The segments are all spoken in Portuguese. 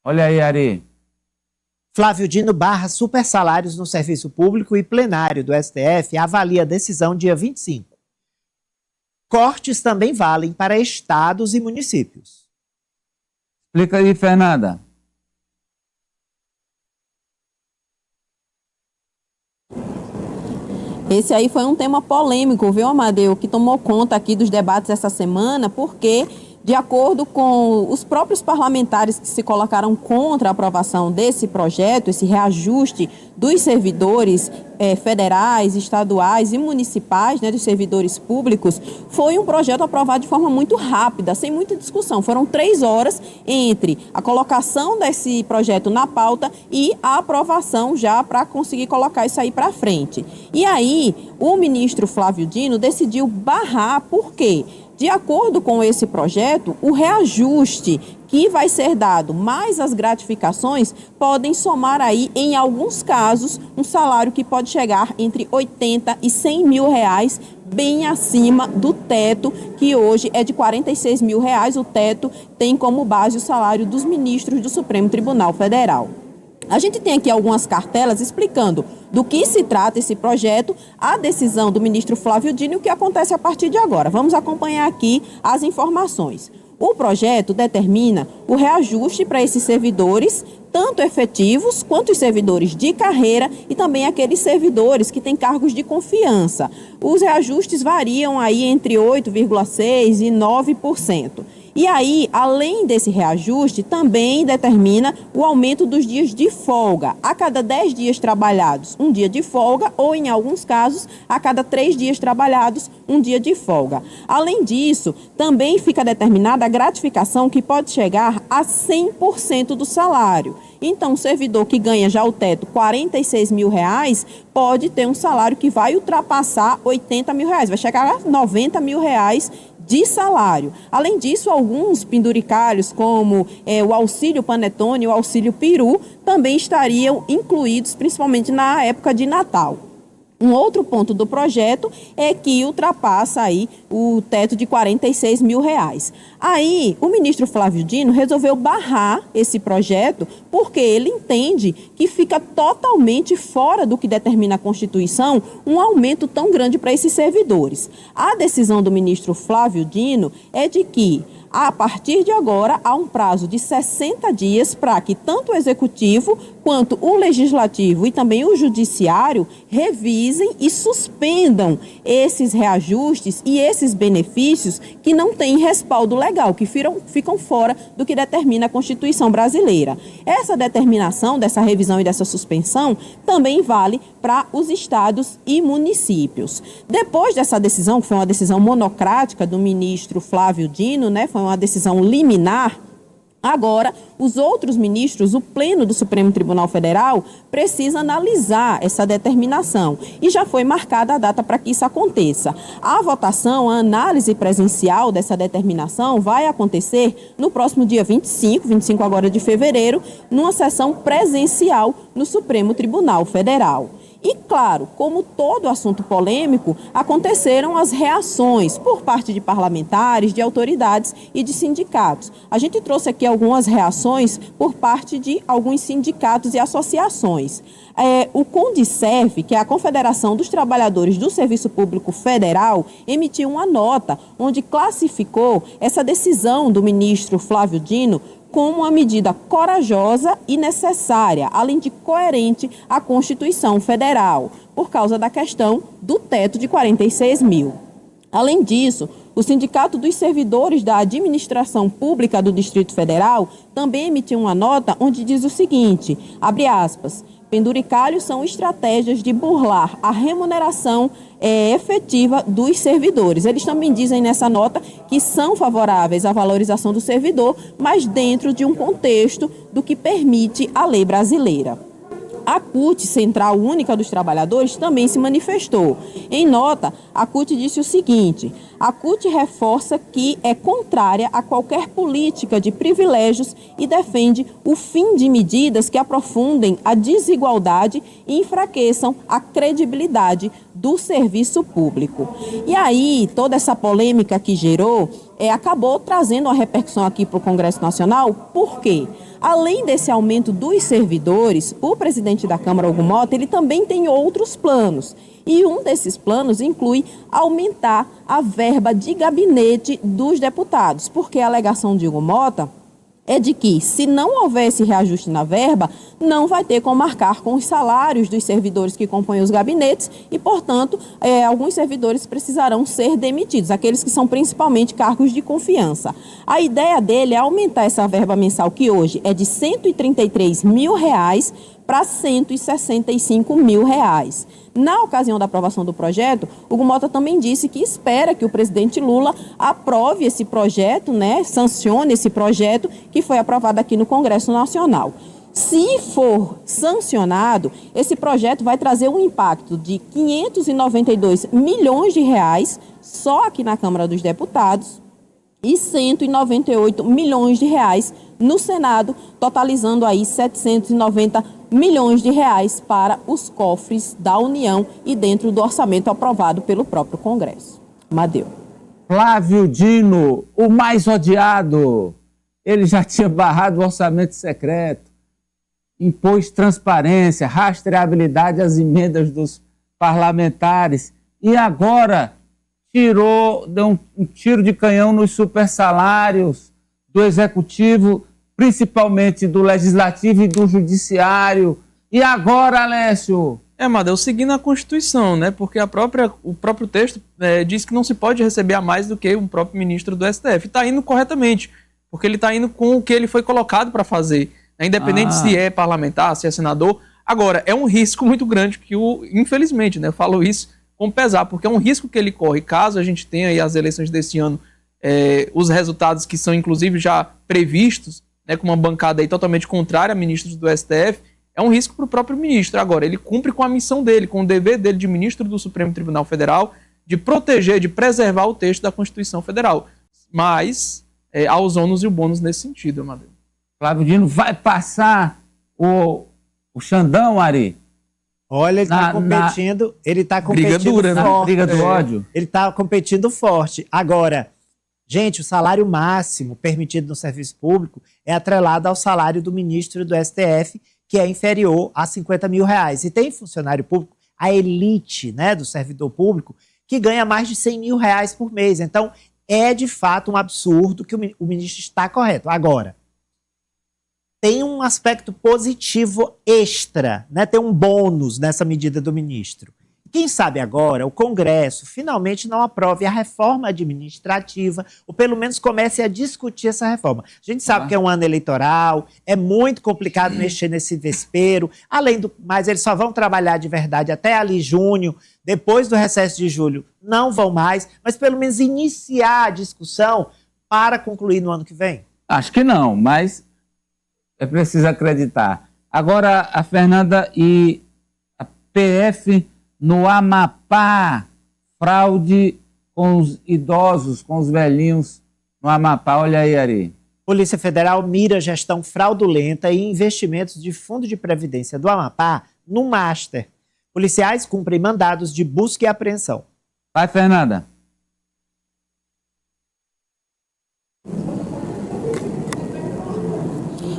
Olha aí, Ari. Flávio Dino barra supersalários no serviço público e plenário do STF avalia a decisão dia 25. Cortes também valem para estados e municípios. Explica aí, Fernanda. Esse aí foi um tema polêmico, viu, Amadeu, que tomou conta aqui dos debates essa semana, porque, de acordo com os próprios parlamentares que se colocaram contra a aprovação desse projeto, esse reajuste dos servidores federais, estaduais e municipais, né, dos servidores públicos, foi um projeto aprovado de forma muito rápida, sem muita discussão. Foram 3 horas entre a colocação desse projeto na pauta e a aprovação já para conseguir colocar isso aí para frente. E aí, o ministro Flávio Dino decidiu barrar, por quê? De acordo com esse projeto, o reajuste que vai ser dado mais as gratificações podem somar aí, em alguns casos, um salário que pode chegar entre 80 e 100 mil reais, bem acima do teto, que hoje é de 46 mil reais. O teto tem como base o salário dos ministros do Supremo Tribunal Federal. A gente tem aqui algumas cartelas explicando do que se trata esse projeto, a decisão do ministro Flávio Dino e o que acontece a partir de agora. Vamos acompanhar aqui as informações. O projeto determina o reajuste para esses servidores, tanto efetivos quanto os servidores de carreira e também aqueles servidores que têm cargos de confiança. Os reajustes variam aí entre 8,6% e 9%. E aí, além desse reajuste, também determina o aumento dos dias de folga. A cada 10 dias trabalhados, um dia de folga, ou em alguns casos, a cada 3 dias trabalhados, um dia de folga. Além disso, também fica determinada a gratificação que pode chegar a 100% do salário. Então, o servidor que ganha já o teto 46 mil reais pode ter um salário que vai ultrapassar 80 mil reais, vai chegar a 90 mil reais de salário. Além disso, alguns penduricalhos, como o auxílio panetone e o auxílio peru, também estariam incluídos, principalmente na época de Natal. Um outro ponto do projeto é que ultrapassa aí o teto de 46 mil reais. Aí, o ministro Flávio Dino resolveu barrar esse projeto porque ele entende que fica totalmente fora do que determina a Constituição um aumento tão grande para esses servidores. A decisão do ministro Flávio Dino é de que, a partir de agora, há um prazo de 60 dias para que tanto o Executivo quanto o Legislativo e também o Judiciário revisem e suspendam esses reajustes e esses benefícios que não têm respaldo legal, que ficam fora do que determina a Constituição brasileira. Essa determinação dessa revisão e dessa suspensão também vale para os estados e municípios. Depois dessa decisão, que foi uma decisão monocrática do ministro Flávio Dino, né, foi uma decisão liminar, agora, os outros ministros, o Pleno do Supremo Tribunal Federal, precisa analisar essa determinação e já foi marcada a data para que isso aconteça. A votação, a análise presencial dessa determinação vai acontecer no próximo dia 25 agora de fevereiro, numa sessão presencial no Supremo Tribunal Federal. E, claro, como todo assunto polêmico, aconteceram as reações por parte de parlamentares, de autoridades e de sindicatos. A gente trouxe aqui algumas reações por parte de alguns sindicatos e associações. O CONDICERF, que é a Confederação dos Trabalhadores do Serviço Público Federal, emitiu uma nota onde classificou essa decisão do ministro Flávio Dino como uma medida corajosa e necessária, além de coerente à Constituição Federal, por causa da questão do teto de 46 mil. Além disso, o Sindicato dos Servidores da Administração Pública do Distrito Federal também emitiu uma nota onde diz o seguinte, abre aspas, penduricalhos são estratégias de burlar a remuneração efetiva dos servidores. Eles também dizem nessa nota que são favoráveis à valorização do servidor, mas dentro de um contexto do que permite a lei brasileira. A CUT, Central Única dos Trabalhadores, também se manifestou. Em nota, a CUT disse o seguinte, a CUT reforça que é contrária a qualquer política de privilégios e defende o fim de medidas que aprofundem a desigualdade e enfraqueçam a credibilidade do serviço público. E aí, toda essa polêmica que gerou, acabou trazendo uma repercussão aqui para o Congresso Nacional. Por quê? Além desse aumento dos servidores, o presidente da Câmara, Hugo Mota, ele também tem outros planos. E um desses planos inclui aumentar a verba de gabinete dos deputados, porque a alegação de Hugo Mota é de que, se não houver esse reajuste na verba, não vai ter como marcar com os salários dos servidores que compõem os gabinetes e, portanto, alguns servidores precisarão ser demitidos, aqueles que são principalmente cargos de confiança. A ideia dele é aumentar essa verba mensal, que hoje é de R$ 133 mil para R$ 165 mil. Na ocasião da aprovação do projeto, Hugo Mota também disse que espera que o presidente Lula aprove esse projeto, sancione esse projeto que foi aprovado aqui no Congresso Nacional. Se for sancionado, esse projeto vai trazer um impacto de R$ 592 milhões só aqui na Câmara dos Deputados e R$ 198 milhões no Senado, totalizando aí R$ 790 milhões para os cofres da União e dentro do orçamento aprovado pelo próprio Congresso. Amadeu. Flávio Dino, o mais odiado. Ele já tinha barrado o orçamento secreto, impôs transparência, rastreabilidade às emendas dos parlamentares e agora deu um tiro de canhão nos supersalários do Executivo, principalmente do Legislativo e do Judiciário. E agora, Alessio? Amadeu, seguindo a Constituição, porque o próprio texto diz que não se pode receber a mais do que um próprio ministro do STF. Está indo corretamente, porque ele está indo com o que ele foi colocado para fazer, independente se é parlamentar, se é senador. Agora, é um risco muito grande que, infelizmente, eu falo isso com pesar, porque é um risco que ele corre, caso a gente tenha aí as eleições desse ano, os resultados que são, inclusive, já previstos, com uma bancada aí totalmente contrária a ministros do STF, é um risco para o próprio ministro. Agora, ele cumpre com a missão dele, com o dever dele de ministro do Supremo Tribunal Federal, de proteger, de preservar o texto da Constituição Federal. Mas há os ônus e o bônus nesse sentido, Amadeu. Flávio Dino vai passar o Xandão, Ari? Olha, ele está competindo, briga dura, forte. Briga do ódio. Ele está competindo forte. Agora, gente, o salário máximo permitido no serviço público é atrelado ao salário do ministro do STF, que é inferior a R$ 50 mil. E tem funcionário público, a elite do servidor público, que ganha mais de R$ 100 mil por mês. Então, é de fato um absurdo que o ministro está correto. Agora, tem um aspecto positivo extra, tem um bônus nessa medida do ministro. Quem sabe agora o Congresso finalmente não aprove a reforma administrativa, ou pelo menos comece a discutir essa reforma. A gente sabe que é um ano eleitoral, é muito complicado mexer nesse vespeiro. Além do mais, eles só vão trabalhar de verdade até ali junho, depois do recesso de julho não vão mais, mas pelo menos iniciar a discussão para concluir no ano que vem. Acho que não, mas é preciso acreditar. Agora, a Fernanda e a PF no Amapá, fraude com os idosos, com os velhinhos no Amapá. Olha aí, Ari. Polícia Federal mira gestão fraudulenta e investimentos de Fundo de Previdência do Amapá no Master. Policiais cumprem mandados de busca e apreensão. Vai, Fernanda.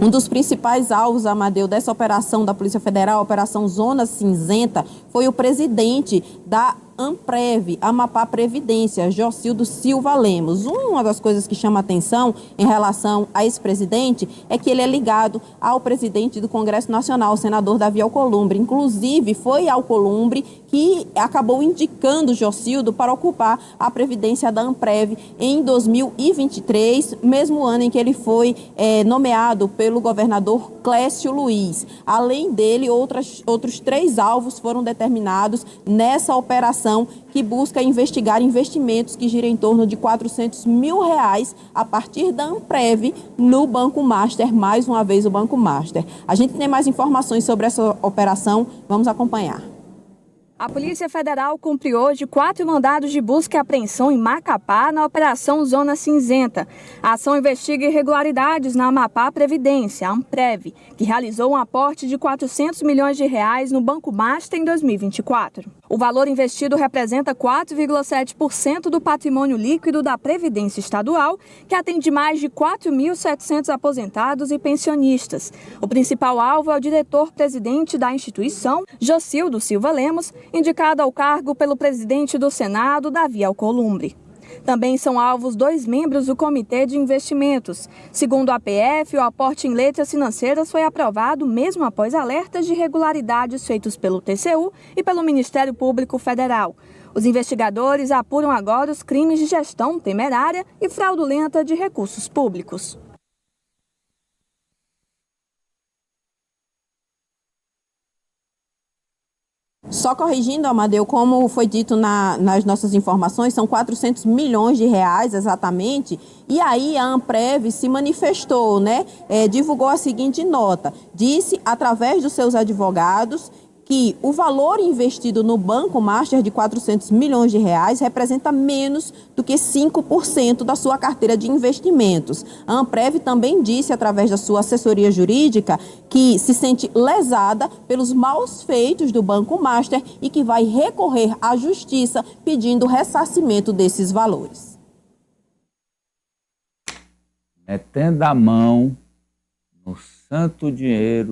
Um dos principais alvos, Amadeu, dessa operação da Polícia Federal, a Operação Zona Cinzenta, foi o presidente da Amprev, Amapá Previdência, Jocildo Silva Lemos. Uma das coisas que chama atenção em relação a esse presidente é que ele é ligado ao presidente do Congresso Nacional, o senador Davi Alcolumbre. Inclusive, foi Alcolumbre que acabou indicando Jocildo para ocupar a previdência da Amprev em 2023, mesmo ano em que ele foi nomeado pelo governador Clécio Luiz. Além dele, outros 3 alvos foram determinados nessa operação que busca investigar investimentos que giram em torno de R$ 400 mil a partir da Amprev no Banco Master, mais uma vez o Banco Master. A gente tem mais informações sobre essa operação, vamos acompanhar. A Polícia Federal cumpriu hoje 4 mandados de busca e apreensão em Macapá na Operação Zona Cinzenta. A ação investiga irregularidades na Amapá Previdência, a Amprev, que realizou um aporte de R$ 400 milhões no Banco Master em 2024. O valor investido representa 4,7% do patrimônio líquido da Previdência Estadual, que atende mais de 4.700 aposentados e pensionistas. O principal alvo é o diretor-presidente da instituição, Jocildo Silva Lemos, indicado ao cargo pelo presidente do Senado, Davi Alcolumbre. Também são alvos 2 membros do Comitê de Investimentos. Segundo a APF, o aporte em letras financeiras foi aprovado mesmo após alertas de irregularidades feitos pelo TCU e pelo Ministério Público Federal. Os investigadores apuram agora os crimes de gestão temerária e fraudulenta de recursos públicos. Só corrigindo, Amadeu, como foi dito nas nossas informações, são 400 milhões de reais exatamente, e aí a Amprev se manifestou, né? Divulgou a seguinte nota, disse através dos seus advogados que o valor investido no Banco Master de 400 milhões de reais representa menos do que 5% da sua carteira de investimentos. A Amprev também disse, através da sua assessoria jurídica, que se sente lesada pelos maus feitos do Banco Master e que vai recorrer à justiça pedindo o ressarcimento desses valores. Metendo a mão no santo dinheiro